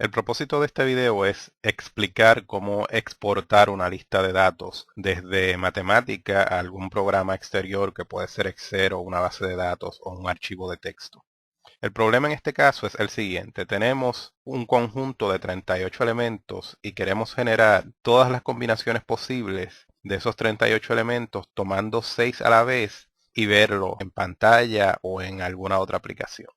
El propósito de este video es explicar cómo exportar una lista de datos desde matemática a algún programa exterior que puede ser Excel o una base de datos o un archivo de texto. El problema en este caso es el siguiente. Tenemos un conjunto de 38 elementos y queremos generar todas las combinaciones posibles de esos 38 elementos tomando 6 a la vez y verlo en pantalla o en alguna otra aplicación.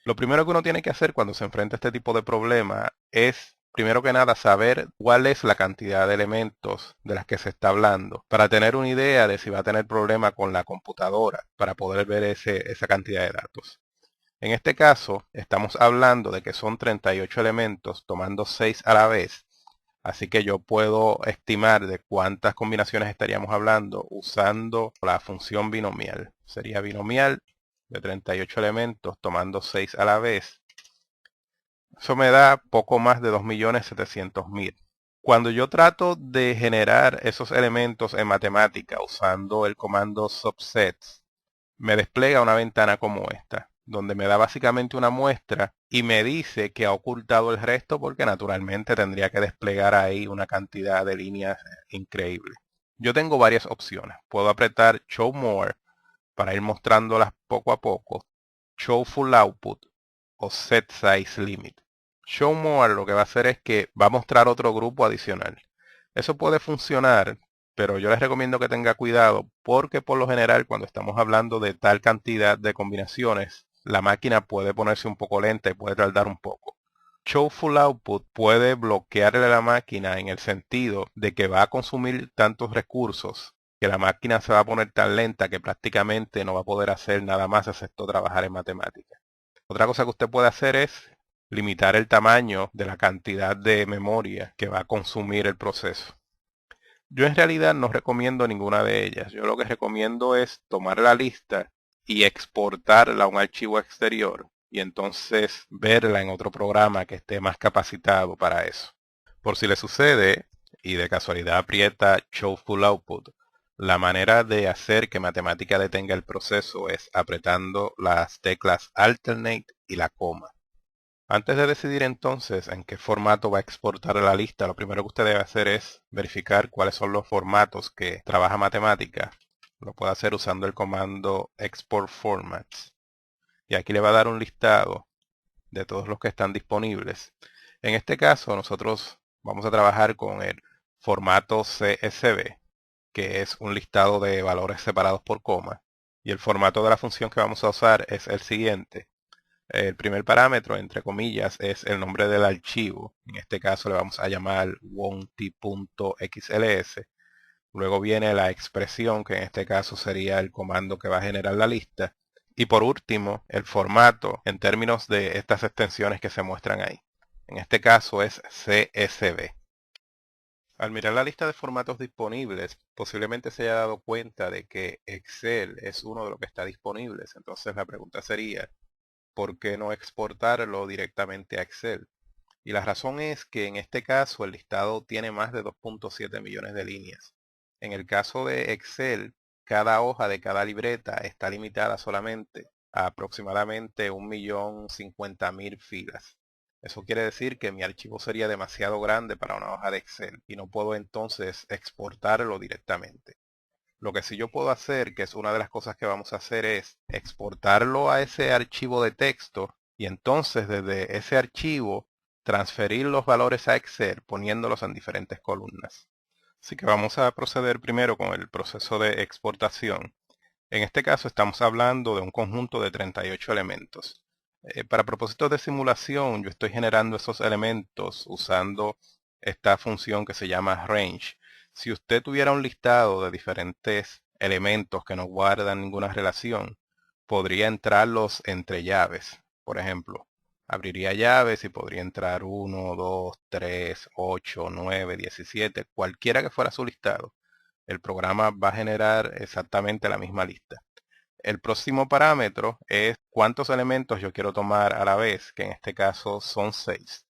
Lo primero que uno tiene que hacer cuando se enfrenta a este tipo de problema es, primero que nada, saber cuál es la cantidad de elementos de las que se está hablando, para tener una idea de si va a tener problema con la computadora, para poder ver esa cantidad de datos. En este caso, estamos hablando de que son 38 elementos tomando 6 a la vez, así que yo puedo estimar de cuántas combinaciones estaríamos hablando usando la función binomial. Sería binomial de 38 elementos tomando 6 a la vez. Eso me da poco más de 2.700.000. Cuando yo trato de generar esos elementos en matemática usando el comando subsets, me despliega una ventana como esta, donde me da básicamente una muestra y me dice que ha ocultado el resto porque naturalmente tendría que desplegar ahí una cantidad de líneas increíble. Yo tengo varias opciones. Puedo apretar Show More para ir mostrándolas poco a poco, Show Full Output o Set Size Limit. Show More lo que va a hacer es que va a mostrar otro grupo adicional. Eso puede funcionar, pero yo les recomiendo que tenga cuidado porque por lo general cuando estamos hablando de tal cantidad de combinaciones, la máquina puede ponerse un poco lenta y puede tardar un poco. Show Full Output puede bloquearle a la máquina en el sentido de que va a consumir tantos recursos que la máquina se va a poner tan lenta que prácticamente no va a poder hacer nada más excepto trabajar en matemáticas. Otra cosa que usted puede hacer es limitar el tamaño de la cantidad de memoria que va a consumir el proceso. Yo en realidad no recomiendo ninguna de ellas. Yo lo que recomiendo es tomar la lista y exportarla a un archivo exterior y entonces verla en otro programa que esté más capacitado para eso. Por si le sucede y de casualidad aprieta Show Full Output, la manera de hacer que matemática detenga el proceso es apretando las teclas Alternate y la coma. Antes de decidir entonces en qué formato va a exportar la lista, lo primero que usted debe hacer es verificar cuáles son los formatos que trabaja matemática. Lo puede hacer usando el comando Export Formats. Y aquí le va a dar un listado de todos los que están disponibles. En este caso, nosotros vamos a trabajar con el formato CSV, que es un listado de valores separados por coma. Y el formato de la función que vamos a usar es el siguiente. El primer parámetro, entre comillas, es el nombre del archivo. En este caso le vamos a llamar wonty.xls. Luego viene la expresión, que en este caso sería el comando que va a generar la lista. Y por último, el formato en términos de estas extensiones que se muestran ahí. En este caso es CSV. Al mirar la lista de formatos disponibles, posiblemente se haya dado cuenta de que Excel es uno de los que está disponibles. Entonces la pregunta sería, ¿por qué no exportarlo directamente a Excel? Y la razón es que en este caso el listado tiene más de 2.7 millones de líneas. En el caso de Excel, cada hoja de cada libreta está limitada solamente a aproximadamente 1.050.000 filas. Eso quiere decir que mi archivo sería demasiado grande para una hoja de Excel y no puedo entonces exportarlo directamente. Lo que sí yo puedo hacer, que es una de las cosas que vamos a hacer, es exportarlo a ese archivo de texto y entonces desde ese archivo transferir los valores a Excel poniéndolos en diferentes columnas. Así que vamos a proceder primero con el proceso de exportación. En este caso estamos hablando de un conjunto de 38 elementos. Para propósitos de simulación, yo estoy generando esos elementos usando esta función que se llama range. Si usted tuviera un listado de diferentes elementos que no guardan ninguna relación, podría entrarlos entre llaves. Por ejemplo, abriría llaves y podría entrar 1, 2, 3, 8, 9, 17, cualquiera que fuera su listado. El programa va a generar exactamente la misma lista. El próximo parámetro es cuántos elementos yo quiero tomar a la vez, que en este caso son 6.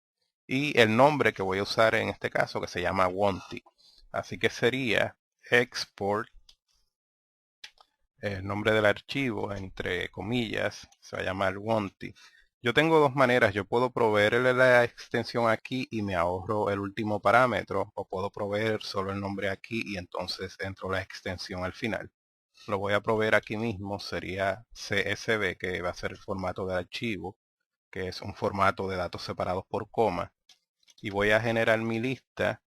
Y el nombre que voy a usar en este caso, que se llama Wanty. Así que sería export, el nombre del archivo, entre comillas, se va a llamar Wanty. Yo tengo dos maneras. Yo puedo proveerle la extensión aquí y me ahorro el último parámetro, o puedo proveer solo el nombre aquí y entonces entro la extensión al final. Lo voy a proveer aquí mismo, sería CSV, que va a ser el formato del archivo, que es un formato de datos separados por coma. Y voy a generar mi lista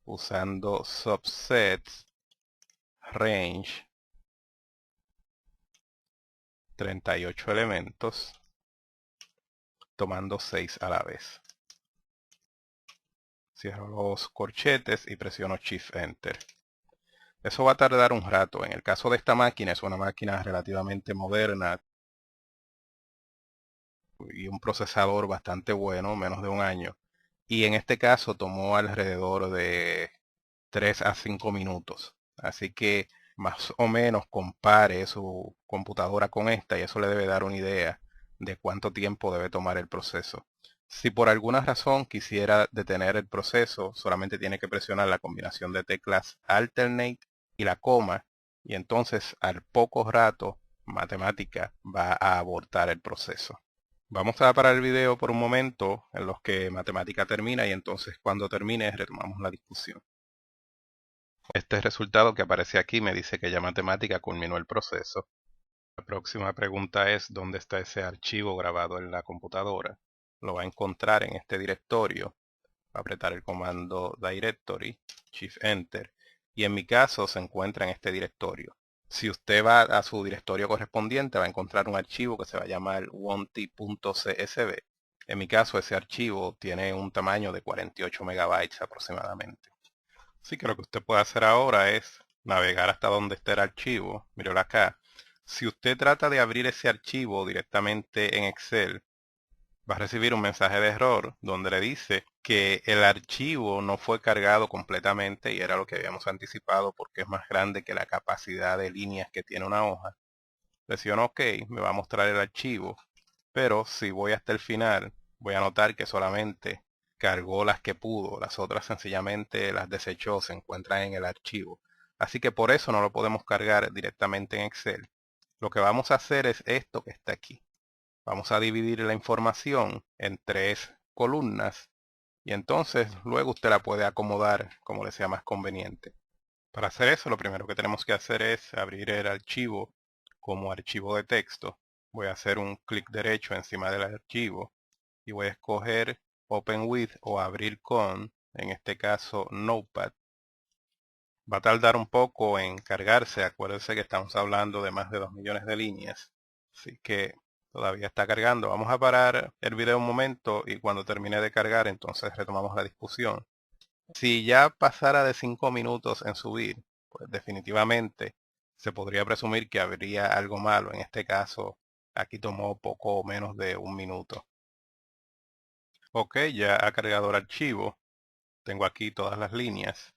usando subsets range 38 elementos, tomando 6 a la vez. Cierro los corchetes y presiono Shift Enter. Eso va a tardar un rato. En el caso de esta máquina, es una máquina relativamente moderna y un procesador bastante bueno, menos de un año. Y en este caso tomó alrededor de 3 a 5 minutos. Así que más o menos compare su computadora con esta y eso le debe dar una idea de cuánto tiempo debe tomar el proceso. Si por alguna razón quisiera detener el proceso, solamente tiene que presionar la combinación de teclas Alternate y la coma, y entonces al poco rato Matemática va a abortar el proceso. Vamos a parar el video por un momento en los que Matemática termina y entonces cuando termine retomamos la discusión. Este resultado que aparece aquí me dice que ya Matemática culminó el proceso. La próxima pregunta es ¿dónde está ese archivo grabado en la computadora? Lo va a encontrar en este directorio. Va a apretar el comando Directory, Shift Enter, y en mi caso se encuentra en este directorio. Si usted va a su directorio correspondiente va a encontrar un archivo que se va a llamar wonty.csv. En mi caso ese archivo tiene un tamaño de 48 megabytes aproximadamente. Así que lo que usted puede hacer ahora es navegar hasta donde esté el archivo. Míralo acá. Si usted trata de abrir ese archivo directamente en Excel, va a recibir un mensaje de error donde le dice que el archivo no fue cargado completamente y era lo que habíamos anticipado porque es más grande que la capacidad de líneas que tiene una hoja. Presiono OK, me va a mostrar el archivo, pero si voy hasta el final, voy a notar que solamente cargó las que pudo, las otras sencillamente las desechó, se encuentran en el archivo. Así que por eso no lo podemos cargar directamente en Excel. Lo que vamos a hacer es esto que está aquí. Vamos a dividir la información en 3 columnas y entonces luego usted la puede acomodar como le sea más conveniente. Para hacer eso, lo primero que tenemos que hacer es abrir el archivo como archivo de texto. Voy a hacer un clic derecho encima del archivo y voy a escoger Open with o abrir con, en este caso Notepad. Va a tardar un poco en cargarse, acuérdense que estamos hablando de más de 2 millones de líneas, así que todavía está cargando. Vamos a parar el video un momento y cuando termine de cargar entonces retomamos la discusión. Si ya pasara de 5 minutos en subir, pues definitivamente se podría presumir que habría algo malo. En este caso, aquí tomó poco menos de un minuto. Ok, ya ha cargado el archivo. Tengo aquí todas las líneas.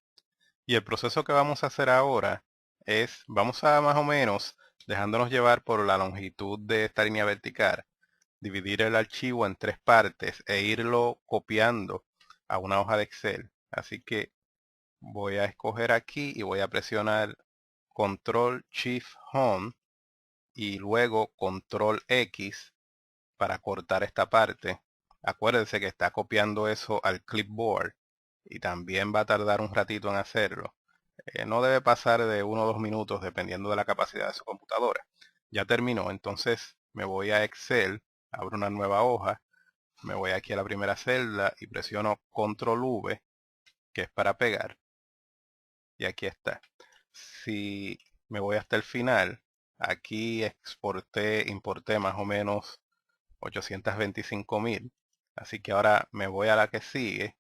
Y el proceso que vamos a hacer ahora es, vamos a más o menos, dejándonos llevar por la longitud de esta línea vertical, dividir el archivo en 3 partes e irlo copiando a una hoja de Excel. Así que voy a escoger aquí y voy a presionar Control Shift Home y luego Control X para cortar esta parte. Acuérdense que está copiando eso al clipboard y también va a tardar un ratito en hacerlo. No debe pasar de 1 o 2 minutos dependiendo de la capacidad de su computadora. Ya terminó, entonces me voy a Excel, abro una nueva hoja, me voy aquí a la primera celda y presiono Control V, que es para pegar, y aquí está. Si me voy hasta el final, aquí importé más o menos 825.000. Así que ahora me voy a la que sigue.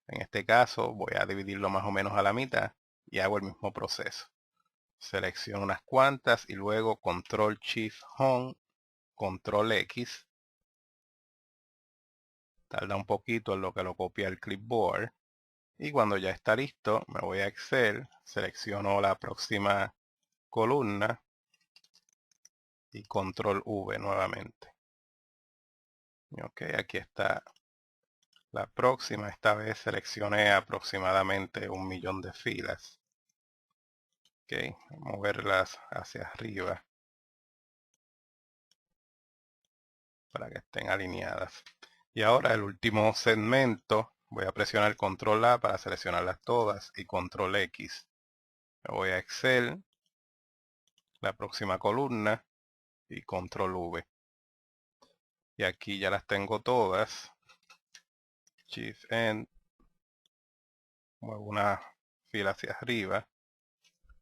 En este caso voy a dividirlo más o menos a la mitad y hago el mismo proceso. Selecciono unas cuantas y luego Control Shift Home, Control X. Tarda un poquito en lo que lo copia el clipboard. Y cuando ya está listo, me voy a Excel, selecciono la próxima columna y Control V nuevamente. Ok, aquí está la próxima. Esta vez seleccioné aproximadamente 1 millón de filas. Ok, moverlas hacia arriba. para que estén alineadas. Y ahora el último segmento, voy a presionar Control A para seleccionarlas todas y Control X. Me voy a Excel, la próxima columna y Control V. Y aquí ya las tengo todas. Shift End, muevo una fila hacia arriba,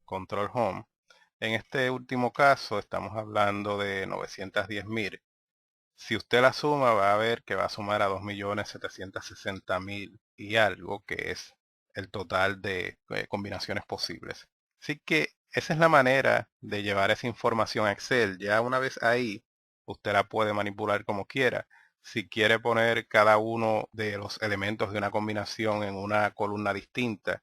Control Home. En este último caso estamos hablando de 910.000. Si usted la suma va a ver que va a sumar a 2.760.000 y algo, que es el total de combinaciones posibles. Así que esa es la manera de llevar esa información a Excel. Ya una vez ahí, usted la puede manipular como quiera. Si quiere poner cada uno de los elementos de una combinación en una columna distinta,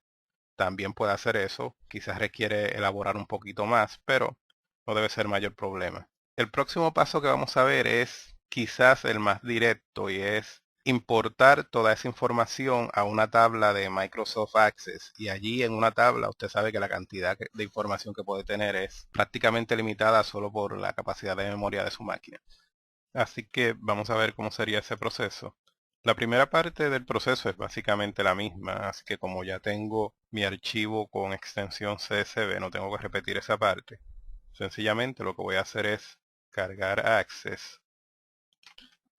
también puede hacer eso. Quizás requiere elaborar un poquito más, pero no debe ser mayor problema. El próximo paso que vamos a ver es quizás el más directo y es importar toda esa información a una tabla de Microsoft Access. Y allí en una tabla usted sabe que la cantidad de información que puede tener es prácticamente limitada solo por la capacidad de memoria de su máquina. Así que vamos a ver cómo sería ese proceso. La primera parte del proceso es básicamente la misma, así que como ya tengo mi archivo con extensión CSV, no tengo que repetir esa parte. Sencillamente lo que voy a hacer es cargar Access.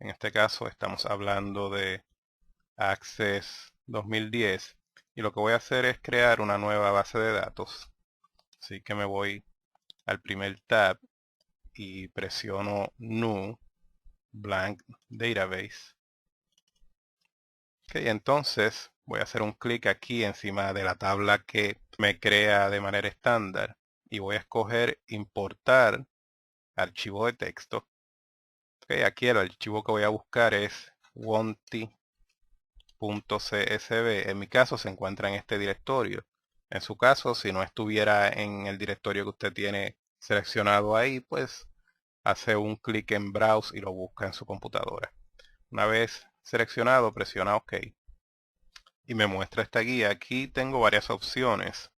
En este caso estamos hablando de Access 2010 y lo que voy a hacer es crear una nueva base de datos. Así que me voy al primer tab y presiono New Blank Database. Ok, entonces voy a hacer un clic aquí encima de la tabla que me crea de manera estándar y voy a escoger importar archivo de texto. Ok, aquí el archivo que voy a buscar es wonti.csv. En mi caso se encuentra en este directorio. En su caso, si no estuviera en el directorio que usted tiene seleccionado ahí, pues hace un clic en Browse y lo busca en su computadora. Una vez seleccionado, presiona OK. Y me muestra esta guía. Aquí tengo varias opciones.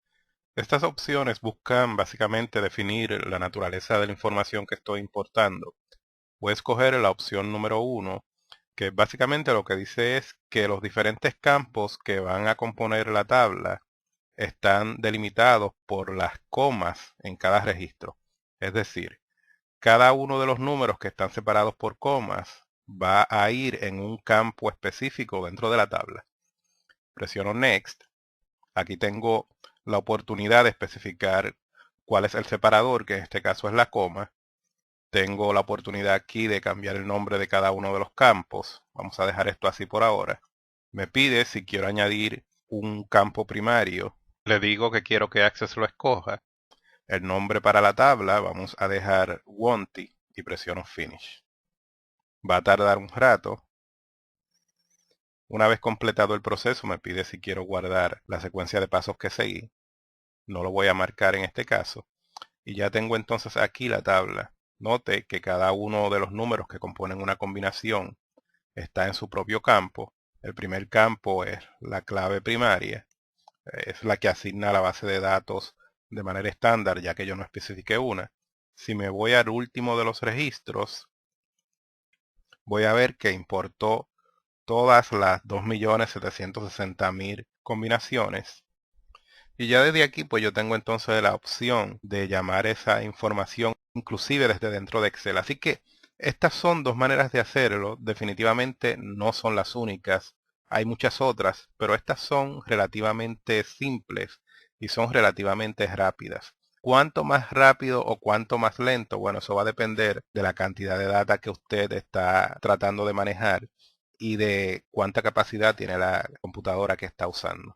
Estas opciones buscan básicamente definir la naturaleza de la información que estoy importando. Voy a escoger la opción número 1, que básicamente lo que dice es que los diferentes campos que van a componer la tabla están delimitados por las comas en cada registro. Es decir, cada uno de los números que están separados por comas va a ir en un campo específico dentro de la tabla. Presiono Next. Aquí tengo la oportunidad de especificar cuál es el separador, que en este caso es la coma. Tengo la oportunidad aquí de cambiar el nombre de cada uno de los campos. Vamos a dejar esto así por ahora. Me pide si quiero añadir un campo primario. Le digo que quiero que Access lo escoja. El nombre para la tabla vamos a dejar Wonti y presiono Finish. Va a tardar un rato. Una vez completado el proceso me pide si quiero guardar la secuencia de pasos que seguí. No lo voy a marcar en este caso. Y ya tengo entonces aquí la tabla. Note que cada uno de los números que componen una combinación está en su propio campo. El primer campo es la clave primaria. Es la que asigna a la base de datos de manera estándar, ya que yo no especifique una. Si me voy al último de los registros, voy a ver que importó todas las 2.760.000 combinaciones. Y ya desde aquí pues yo tengo entonces la opción de llamar esa información inclusive desde dentro de Excel. Así que estas son dos maneras de hacerlo. Definitivamente no son las únicas. Hay muchas otras, pero estas son relativamente simples y son relativamente rápidas. Cuánto más rápido o cuánto más lento, bueno, eso va a depender de la cantidad de data que usted está tratando de manejar y de cuánta capacidad tiene la computadora que está usando.